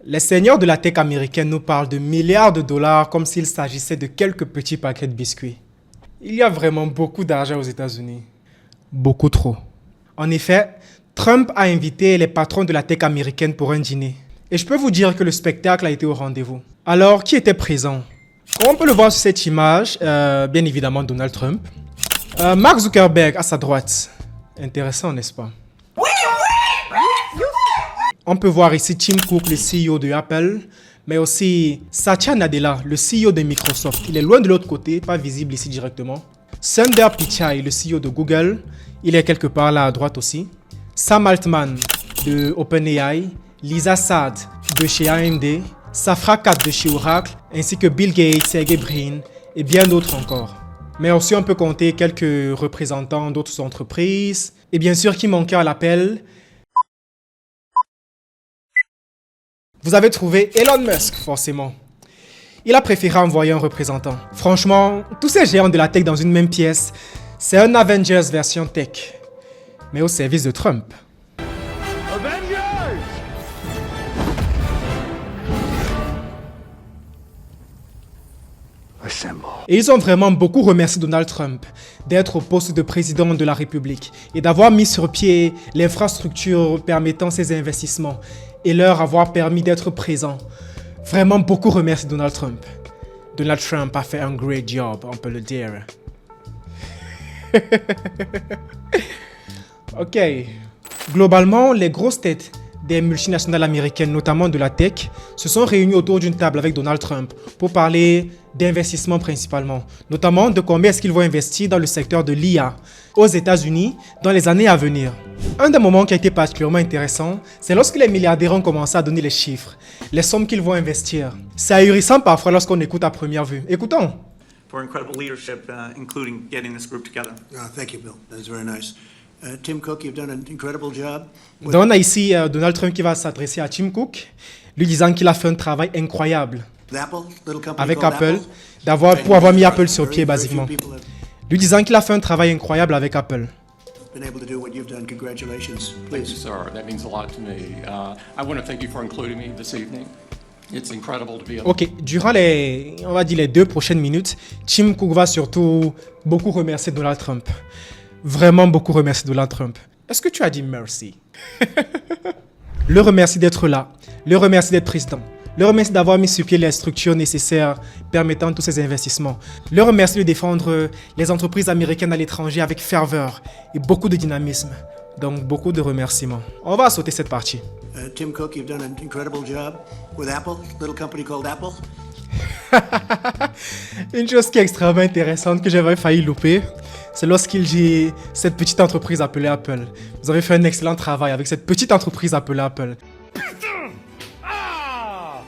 Les seigneurs de la tech américaine nous parlent de milliards de dollars comme s'il s'agissait de quelques petits paquets de biscuits. Il y a vraiment beaucoup d'argent aux États-Unis. Beaucoup trop. En effet, Trump a invité les patrons de la tech américaine pour un dîner. Et je peux vous dire que le spectacle a été au rendez-vous. Alors, qui était présent? Comme on peut le voir sur cette image, bien évidemment Donald Trump. Mark Zuckerberg à sa droite. Intéressant, n'est-ce pas? On peut voir ici Tim Cook, le CEO de Apple, mais aussi Satya Nadella, le CEO de Microsoft. Il est loin de l'autre côté, pas visible ici directement. Sundar Pichai, le CEO de Google, il est quelque part là à droite aussi. Sam Altman de OpenAI, Lisa Saad de chez AMD, Safra Catz de chez Oracle, ainsi que Bill Gates, Sergey Brin et bien d'autres encore. Mais aussi on peut compter quelques représentants d'autres entreprises. Et bien sûr, qui manquait à l'appel? Vous avez trouvé Elon Musk, forcément. Il a préféré envoyer un représentant. Franchement, tous ces géants de la tech dans une même pièce, c'est un Avengers version tech, mais au service de Trump. Et ils ont vraiment beaucoup remercié Donald Trump d'être au poste de président de la République et d'avoir mis sur pied l'infrastructure permettant ces investissements et leur avoir permis d'être présent. Vraiment beaucoup remercié Donald Trump. Donald Trump a fait un great job, on peut le dire. Ok. Globalement, les grosses têtes des multinationales américaines, notamment de la tech, se sont réunies autour d'une table avec Donald Trump pour parler d'investissement principalement, notamment de combien est-ce qu'ils vont investir dans le secteur de l'IA aux États-Unis dans les années à venir. Un des moments qui a été particulièrement intéressant, c'est lorsque les milliardaires ont commencé à donner les chiffres, les sommes qu'ils vont investir. C'est ahurissant parfois lorsqu'on écoute à première vue. Écoutons. For incredible leadership, including getting this group together. Thank you, Bill. That's very nice. Tim Cook, you've done an incredible job. Donc on a ici Donald Trump qui va s'adresser à Tim Cook, lui disant qu'il a fait un travail incroyable avec Apple, pour avoir mis Apple sur pied basiquement. Lui disant qu'il a fait un travail incroyable avec Apple. Been able to do what you've done. Congratulations. Thank you, Please. sir. That means a lot to me. I want to thank you for including me this evening. It's incredible to be able. Ok, durant on va dire les 2 prochaines minutes, Tim Cook va surtout beaucoup remercier Donald Trump. Vraiment beaucoup remercier Donald Trump. Est-ce que tu as dit merci? Le remercie d'être là, le remercie d'être président, le remercie d'avoir mis sur pied les structures nécessaires permettant tous ces investissements, le remercie de défendre les entreprises américaines à l'étranger avec ferveur et beaucoup de dynamisme. Donc beaucoup de remerciements. On va sauter cette partie. Tim Cook, you've done an incredible job with Apple, little company called Apple. Une chose qui est extrêmement intéressante que j'avais failli louper, c'est lorsqu'il dit cette petite entreprise appelée Apple. Vous avez fait un excellent travail avec cette petite entreprise appelée Apple. Putain! Ah!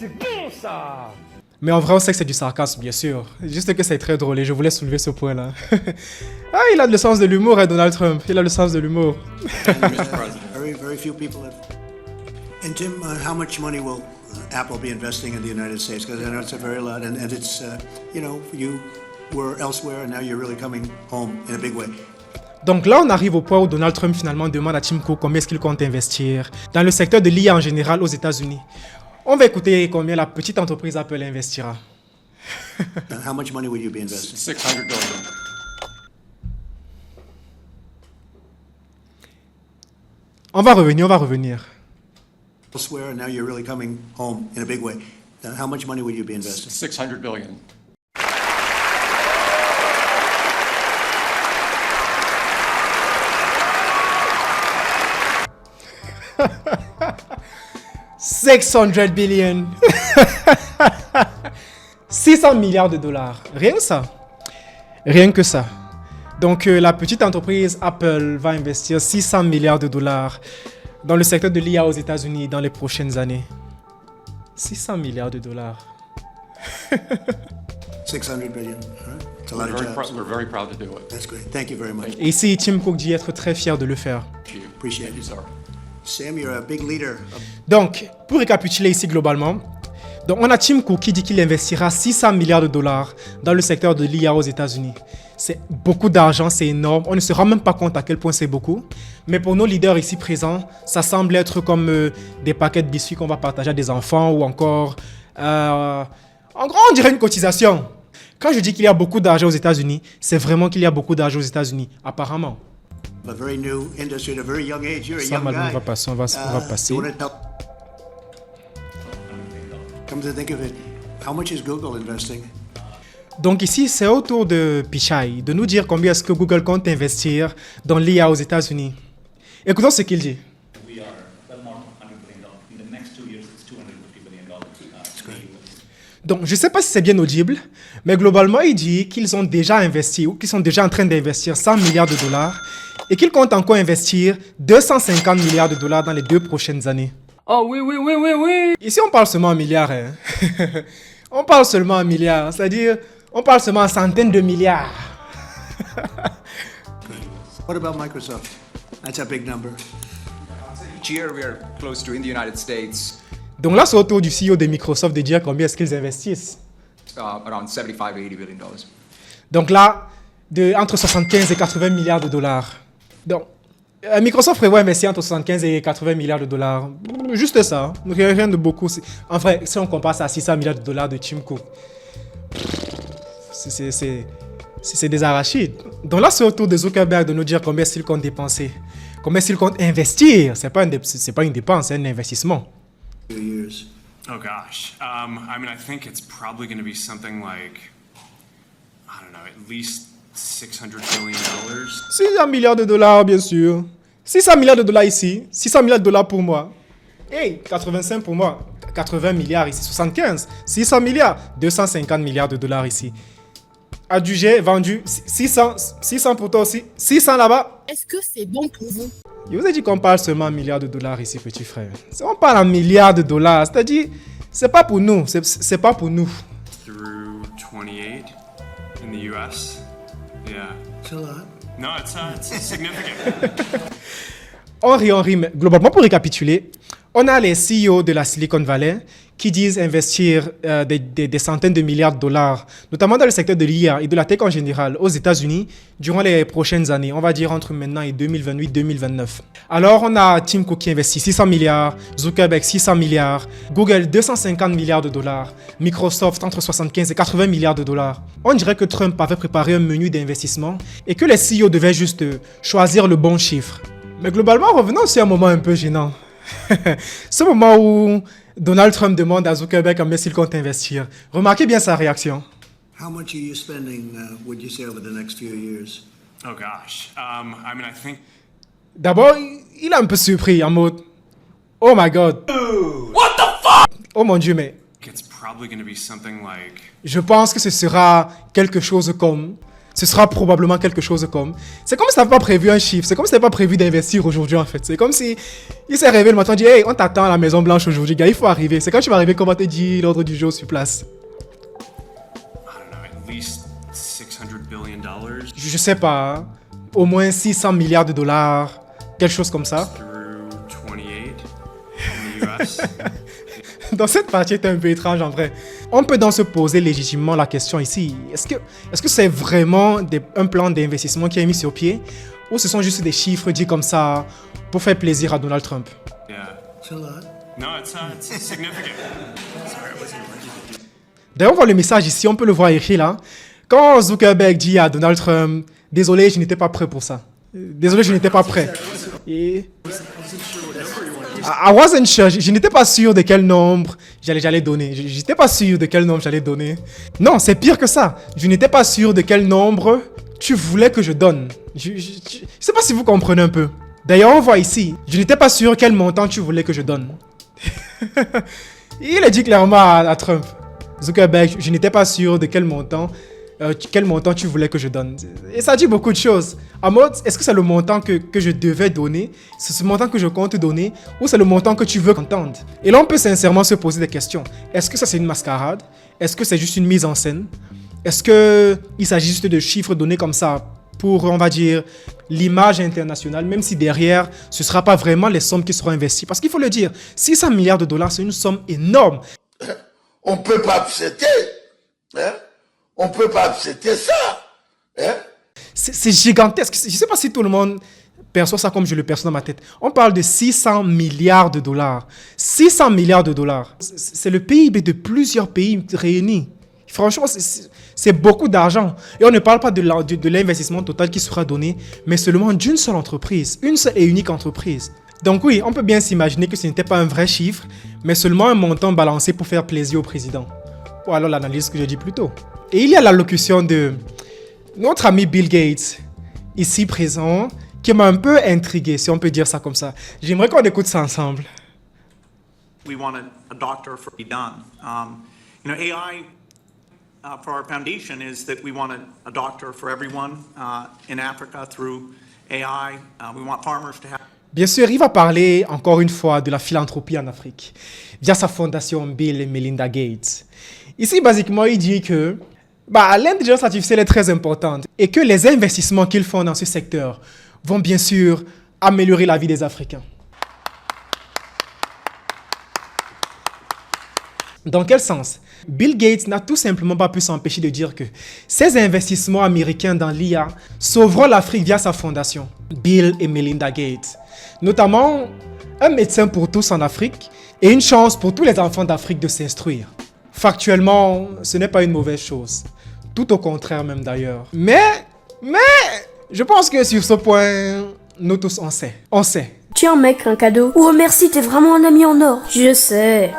C'est bon ça! Mais en vrai, on sait que c'est du sarcasme, bien sûr. Juste que c'est très drôle et je voulais soulever ce point-là. Ah, il a le sens de l'humour, hein, Donald Trump. Il a le sens de l'humour. Very few people have. And Tim, how much money will Apple be investing in the United States? Because I know it's a very lot, and it's you were elsewhere, and now you're really coming home in a big way. Donc là, on arrive au point où Donald Trump finalement demande à Tim Cook combien est-ce qu'il compte investir dans le secteur de l'IA en général aux États-Unis. On va écouter combien la petite entreprise Apple investira. How much money will you be investing? 600 billion. On va revenir. Elsewhere, and now you're really coming home in a big way. How much money will you be investing? 600 billion. $600 billion. 600 milliards de dollars. Rien que ça. Rien que ça. Donc la petite entreprise Apple va investir 600 milliards de dollars dans le secteur de l'IA aux États-Unis dans les prochaines années. 600 milliards de dollars. 600 billion. All right. It's a lot of jobs. We're very proud to do it. That's great. Thank you very much. Et ici, Tim Cook dit être très fier de le faire. Thank you. Appreciate Thank you, it. sir. Sam, you're a big leader. Donc, pour récapituler ici globalement, donc on a Tim Cook qui dit qu'il investira 600 milliards de dollars dans le secteur de l'IA aux États-Unis. C'est beaucoup d'argent, c'est énorme. On ne se rend même pas compte à quel point c'est beaucoup. Mais pour nos leaders ici présents, ça semble être comme des paquets de biscuits qu'on va partager à des enfants ou encore... en gros, on dirait une cotisation. Quand je dis qu'il y a beaucoup d'argent aux États-Unis, c'est vraiment qu'il y a beaucoup d'argent aux États-Unis, apparemment. A very new industry at a very young age. You're a Ça, young Malou, guy. on va passer, on va passer. You wanna tell- Come to think of it, how much is Google investing? Donc ici, c'est au tour de Pichai de nous dire combien est-ce que Google compte investir dans l'IA aux États-Unis. Écoutons ce qu'il dit. We are well north of $100 billion. In the next 2 years, it's $250 billion. Donc, je ne sais pas si c'est bien audible, mais globalement, il dit qu'ils ont déjà investi ou qu'ils sont déjà en train d'investir 100 milliards de dollars et qu'ils comptent encore investir 250 milliards de dollars dans les 2 prochaines années. Oh oui, oui, oui, oui, oui. Ici, on parle seulement en milliards. Hein. On parle seulement en milliards, c'est-à-dire, on parle seulement en centaines de milliards. What about Microsoft? That's a big number. Each year we are close to in the United States Donc là, c'est au tour du CEO de Microsoft de dire combien est-ce qu'ils investissent. around 75 to 80 billion dollars. Donc là, entre 75 et 80 milliards de dollars. Donc, Microsoft prévoit investir entre 75 et 80 milliards de dollars. Juste ça. Rien de beaucoup. En vrai, si on compare ça à 600 milliards de dollars de Tim Cook, c'est des arachides. Donc là, c'est au tour de Zuckerberg de nous dire combien est-ce qu'il compte dépenser. Combien est-ce qu'il compte investir. C'est pas une dépense, c'est un investissement. Few years. Oh gosh. I mean, I think it's probably going to be something like, I don't know, at least $600 billion. 600 milliards de dollars, bien sûr. 600 milliards de dollars ici. 600 milliards de dollars pour moi. Hey, 85 pour moi. 80 milliards ici. 75. 600 milliards. 250 milliards de dollars ici. Adjugé, vendu. 600 pour toi aussi. 600 là-bas. Est-ce que c'est bon pour vous? Je vous ai dit qu'on parle seulement en milliards de dollars ici, petit frère. On parle en milliards de dollars. C'est-à-dire, c'est pas pour nous. C'est pas pour nous. Through 28 in the US. Yeah. It's a lot. No, it's significant. On rit, mais globalement, pour récapituler, on a les CEO de la Silicon Valley qui disent investir des centaines de milliards de dollars, notamment dans le secteur de l'IA et de la tech en général, aux États-Unis, durant les prochaines années, on va dire entre maintenant et 2028-2029. Alors, on a Tim Cook qui investit 600 milliards, Zuckerberg 600 milliards, Google 250 milliards de dollars, Microsoft entre 75 et 80 milliards de dollars. On dirait que Trump avait préparé un menu d'investissement et que les CEO devaient juste choisir le bon chiffre. Mais globalement, revenons aussi à un moment un peu gênant. Ce moment où Donald Trump demande à Zuckerberg combien il compte investir. Remarquez bien sa réaction. How much are you spending, would you say, over the next few years? Oh gosh. I mean, I think D'abord, il est un peu surpris en mode Oh my god. What the fuck? Oh mon Dieu, mais it's probably going to be something like, je pense que ce sera quelque chose comme. Ce sera probablement quelque chose comme. C'est comme si t'avais pas prévu un chiffre. C'est comme si t'avais pas prévu d'investir aujourd'hui en fait. C'est comme si il s'est réveillé le matin et dit hey, on t'attend à la Maison Blanche aujourd'hui, gars, il faut arriver. C'est quand tu vas arriver qu'on va te dire l'ordre du jour sur place. I don't know, at least $600 billion Je sais pas. Hein. Au moins 600 milliards de dollars. Quelque chose comme ça. through 28 in the US. Dans cette partie est un peu étrange en vrai. On peut donc se poser légitimement la question ici. Est-ce que c'est vraiment un plan d'investissement qui est mis sur pied ou ce sont juste des chiffres dits comme ça pour faire plaisir à Donald Trump? Yeah. It's a lot. No, it's significant. Sorry, I wasn't ready to do. D'ailleurs, on voit le message ici, on peut le voir écrit là. Quand Zuckerberg dit à Donald Trump, désolé, je n'étais pas prêt pour ça. Désolé, je n'étais pas prêt. Et... I wasn't sure. Je n'étais pas sûr de quel nombre j'allais donner. Je n'étais pas sûr de quel nombre j'allais donner. Non, c'est pire que ça. Je n'étais pas sûr de quel nombre tu voulais que je donne. Je sais pas si vous comprenez un peu. D'ailleurs, on voit ici. Je n'étais pas sûr quel montant tu voulais que je donne. Il a dit clairement à Trump. Zuckerberg, je n'étais pas sûr de quel montant tu voulais que je donne. Et ça dit beaucoup de choses. En mode, est-ce que c'est le montant que je devais donner? C'est ce montant que je compte donner? Ou c'est le montant que tu veux qu'entende? Et là, on peut sincèrement se poser des questions. Est-ce que ça, c'est une mascarade? Est-ce que c'est juste une mise en scène? Est-ce qu'il s'agit juste de chiffres donnés comme ça pour, on va dire, l'image internationale, même si derrière, ce ne sera pas vraiment les sommes qui seront investies? Parce qu'il faut le dire, 600 milliards de dollars, c'est une somme énorme. On ne peut pas accepter. Hein? On ne peut pas accepter ça. C'est gigantesque. Je ne sais pas si tout le monde perçoit ça comme je le perçois dans ma tête. On parle de 600 milliards de dollars. 600 milliards de dollars. C'est le PIB de plusieurs pays réunis. Franchement, c'est beaucoup d'argent. Et on ne parle pas de l'investissement total qui sera donné, mais seulement d'une seule entreprise. Une seule et unique entreprise. Donc oui, on peut bien s'imaginer que ce n'était pas un vrai chiffre, mais seulement un montant balancé pour faire plaisir au président. Ou alors l'analyse que j'ai dit plus tôt. Et il y a l'allocution de notre ami Bill Gates, ici présent, qui m'a un peu intrigué, si on peut dire ça comme ça. J'aimerais qu'on écoute ça ensemble. We wanted a doctor for be done. AI for our foundation is that we wanted a doctor for everyone in Africa through AI. We want farmers to have. Bien sûr, il va parler encore une fois de la philanthropie en Afrique, via sa fondation Bill et Melinda Gates. Ici, basiquement, il dit que l'intelligence artificielle est très importante et que les investissements qu'ils font dans ce secteur vont bien sûr améliorer la vie des Africains. Dans quel sens? Bill Gates n'a tout simplement pas pu s'empêcher de dire que ces investissements américains dans l'IA sauveront l'Afrique via sa fondation, Bill et Melinda Gates. Notamment, un médecin pour tous en Afrique et une chance pour tous les enfants d'Afrique de s'instruire. Factuellement, ce n'est pas une mauvaise chose. Tout au contraire même d'ailleurs. Mais, je pense que sur ce point, nous tous on sait. On sait. Tiens mec, un cadeau. Oh merci, t'es vraiment un ami en or. Je sais.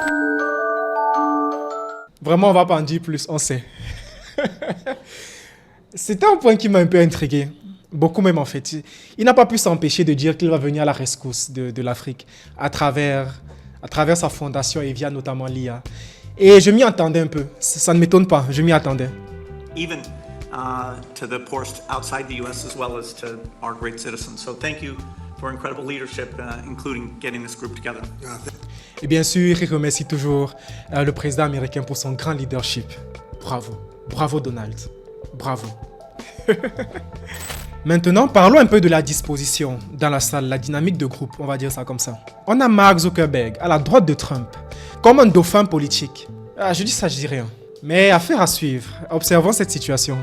Vraiment, on va pas en dire plus, on sait. C'était un point qui m'a un peu intrigué. Beaucoup même en fait. Il n'a pas pu s'empêcher de dire qu'il va venir à la rescousse de l'Afrique à travers sa fondation et via notamment l'IA. Et je m'y attendais un peu. Ça ne m'étonne pas, je m'y attendais. Even to the poorest outside the U.S. as well as to our great citizens. So thank you for incredible leadership, including getting this group together. Et bien sûr, il remercie toujours le président américain pour son grand leadership. Bravo. Bravo Donald. Bravo. Maintenant, parlons un peu de la disposition dans la salle, la dynamique de groupe, on va dire ça comme ça. On a Mark Zuckerberg, à la droite de Trump, comme un dauphin politique. Je dis ça, je dis rien. Mais affaire à suivre, observons cette situation.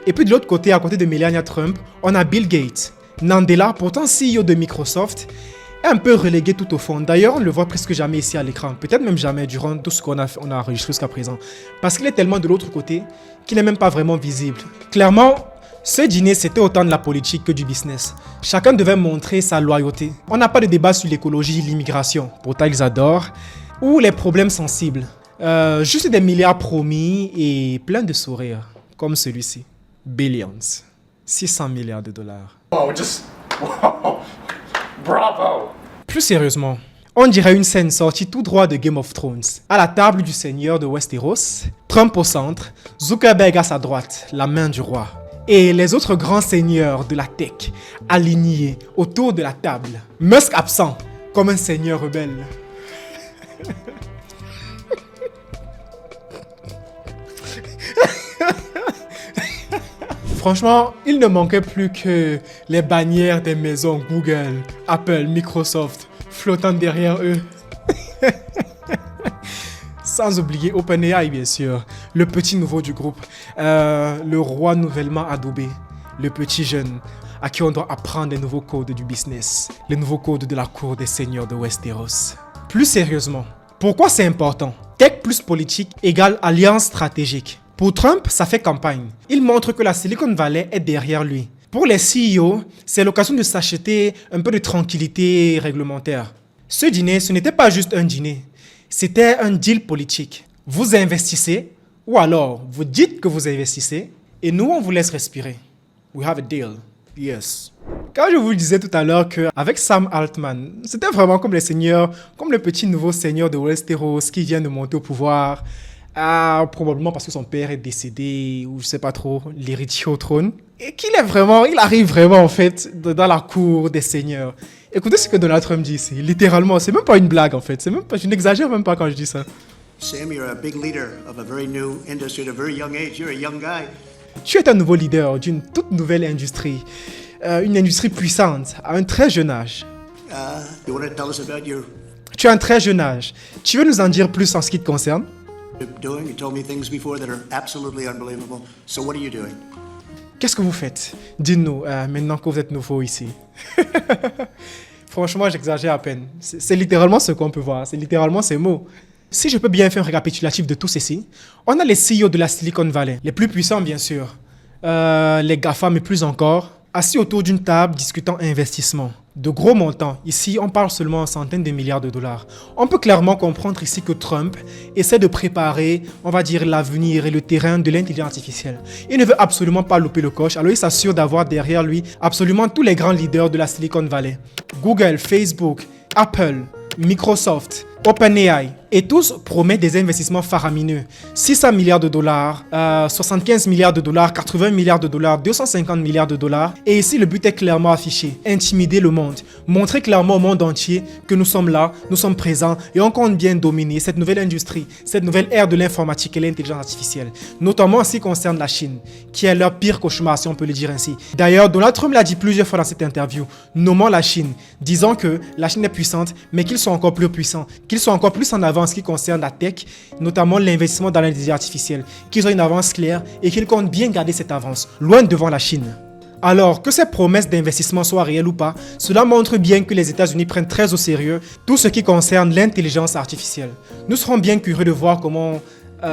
Et puis de l'autre côté, à côté de Melania Trump, on a Bill Gates. Nadella, pourtant CEO de Microsoft, est un peu relégué tout au fond. D'ailleurs, on ne le voit presque jamais ici à l'écran. Peut-être même jamais durant tout ce qu'on a enregistré jusqu'à présent. Parce qu'il est tellement de l'autre côté qu'il n'est même pas vraiment visible. Clairement, ce dîner, c'était autant de la politique que du business. Chacun devait montrer sa loyauté. On n'a pas de débat sur l'écologie, l'immigration, pourtant ils adorent, ou les problèmes sensibles. Juste des milliards promis et plein de sourires, comme celui-ci. Billions. 600 milliards de dollars. Wow, bravo! Plus sérieusement, on dirait une scène sortie tout droit de Game of Thrones. À la table du seigneur de Westeros, Trump au centre, Zuckerberg à sa droite, la main du roi. Et les autres grands seigneurs de la tech, alignés autour de la table. Musk absent, comme un seigneur rebelle. Franchement, il ne manquait plus que les bannières des maisons Google, Apple, Microsoft flottant derrière eux. Sans oublier OpenAI, bien sûr, le petit nouveau du groupe, le roi nouvellement adoubé, le petit jeune à qui on doit apprendre les nouveaux codes du business, les nouveaux codes de la cour des seigneurs de Westeros. Plus sérieusement, pourquoi c'est important? Tech plus politique égale alliance stratégique. Pour Trump, ça fait campagne. Il montre que la Silicon Valley est derrière lui. Pour les CEO, c'est l'occasion de s'acheter un peu de tranquillité réglementaire. Ce dîner, ce n'était pas juste un dîner. C'était un deal politique. Vous investissez, ou alors vous dites que vous investissez, et nous, on vous laisse respirer. We have a deal. Yes. Quand je vous disais tout à l'heure qu'avec Sam Altman, c'était vraiment comme les seigneurs, comme le petit nouveau seigneur de Westeros qui vient de monter au pouvoir, probablement parce que son père est décédé, ou je sais pas trop, l'héritier au trône, et il arrive vraiment en fait dans la cour des seigneurs. Écoutez ce que Donald Trump dit ici, littéralement, c'est même pas une blague en fait, je n'exagère même pas quand je dis ça. Sam, you're a big leader of a very new industry at a very young age. You're a young guy. Tu es un nouveau leader d'une toute nouvelle industrie, une industrie puissante, à un très jeune âge. You want to tell us about your Tu as un très jeune âge. Tu veux nous en dire plus en ce qui te concerne? doing? You told me things before that are absolutely unbelievable. So what are you doing? qu'est-ce que vous faites? Dites-nous, maintenant que vous êtes nouveau ici. Franchement, j'exagère à peine. C'est littéralement ce qu'on peut voir. C'est littéralement ces mots. Si je peux bien faire un récapitulatif de tout ceci, on a les CEO de la Silicon Valley, les plus puissants bien sûr, les GAFA mais plus encore, assis autour d'une table discutant investissement. De gros montants. Ici, on parle seulement en centaines de milliards de dollars. On peut clairement comprendre ici que Trump essaie de préparer, on va dire, l'avenir et le terrain de l'intelligence artificielle. Il ne veut absolument pas louper le coche, alors il s'assure d'avoir derrière lui absolument tous les grands leaders de la Silicon Valley. Google, Facebook, Apple, Microsoft, OpenAI, et tous promettent des investissements faramineux. 600 milliards de dollars, 75 milliards de dollars, 80 milliards de dollars, 250 milliards de dollars. Et ici, le but est clairement affiché. Intimider le monde. Montrer clairement au monde entier que nous sommes là, nous sommes présents et on compte bien dominer cette nouvelle industrie, cette nouvelle ère de l'informatique et l'intelligence artificielle. Notamment en ce qui concerne la Chine, qui est leur pire cauchemar, si on peut le dire ainsi. D'ailleurs, Donald Trump l'a dit plusieurs fois dans cette interview, nommant la Chine, disant que la Chine est puissante, mais qu'ils sont encore plus puissants, qu'ils sont encore plus en avance en ce qui concerne la tech, notamment l'investissement dans l'intelligence artificielle, qu'ils ont une avance claire et qu'ils comptent bien garder cette avance, loin devant la Chine. Alors, que ces promesses d'investissement soient réelles ou pas, cela montre bien que les États-Unis prennent très au sérieux tout ce qui concerne l'intelligence artificielle. Nous serons bien curieux de voir comment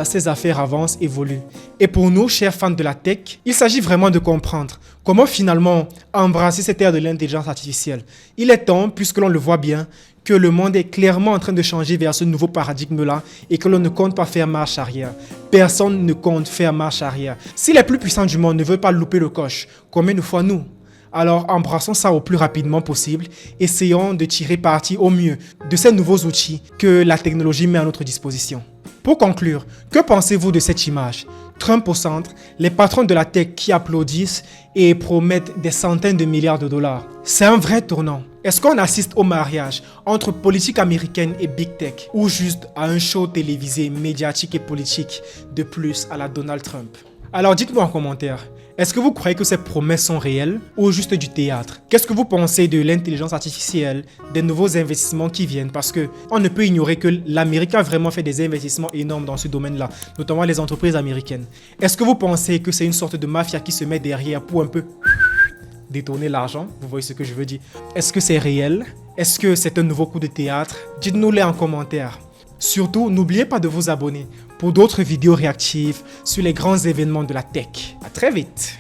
ces affaires avancent, évoluent. Et pour nous, chers fans de la tech, il s'agit vraiment de comprendre comment finalement embrasser cette ère de l'intelligence artificielle. Il est temps, puisque l'on le voit bien, que le monde est clairement en train de changer vers ce nouveau paradigme-là et que l'on ne compte pas faire marche arrière. Personne ne compte faire marche arrière. Si les plus puissants du monde ne veulent pas louper le coche, combien de fois nous? Alors embrassons ça au plus rapidement possible, essayons de tirer parti au mieux de ces nouveaux outils que la technologie met à notre disposition. Pour conclure, que pensez-vous de cette image? Trump au centre, les patrons de la tech qui applaudissent et promettent des centaines de milliards de dollars. C'est un vrai tournant. Est-ce qu'on assiste au mariage entre politique américaine et Big Tech ou juste à un show télévisé, médiatique et politique de plus à la Donald Trump? Alors dites-moi en commentaire, est-ce que vous croyez que ces promesses sont réelles ou juste du théâtre? Qu'est-ce que vous pensez de l'intelligence artificielle, des nouveaux investissements qui viennent? Parce que on ne peut ignorer que l'Amérique a vraiment fait des investissements énormes dans ce domaine-là, notamment les entreprises américaines. Est-ce que vous pensez que c'est une sorte de mafia qui se met derrière pour un peu détourner l'argent? Vous voyez ce que je veux dire? Est-ce que c'est réel? Est-ce que c'est un nouveau coup de théâtre? Dites-nous-les en commentaire. Surtout, n'oubliez pas de vous abonner pour d'autres vidéos réactives sur les grands événements de la tech. À très vite!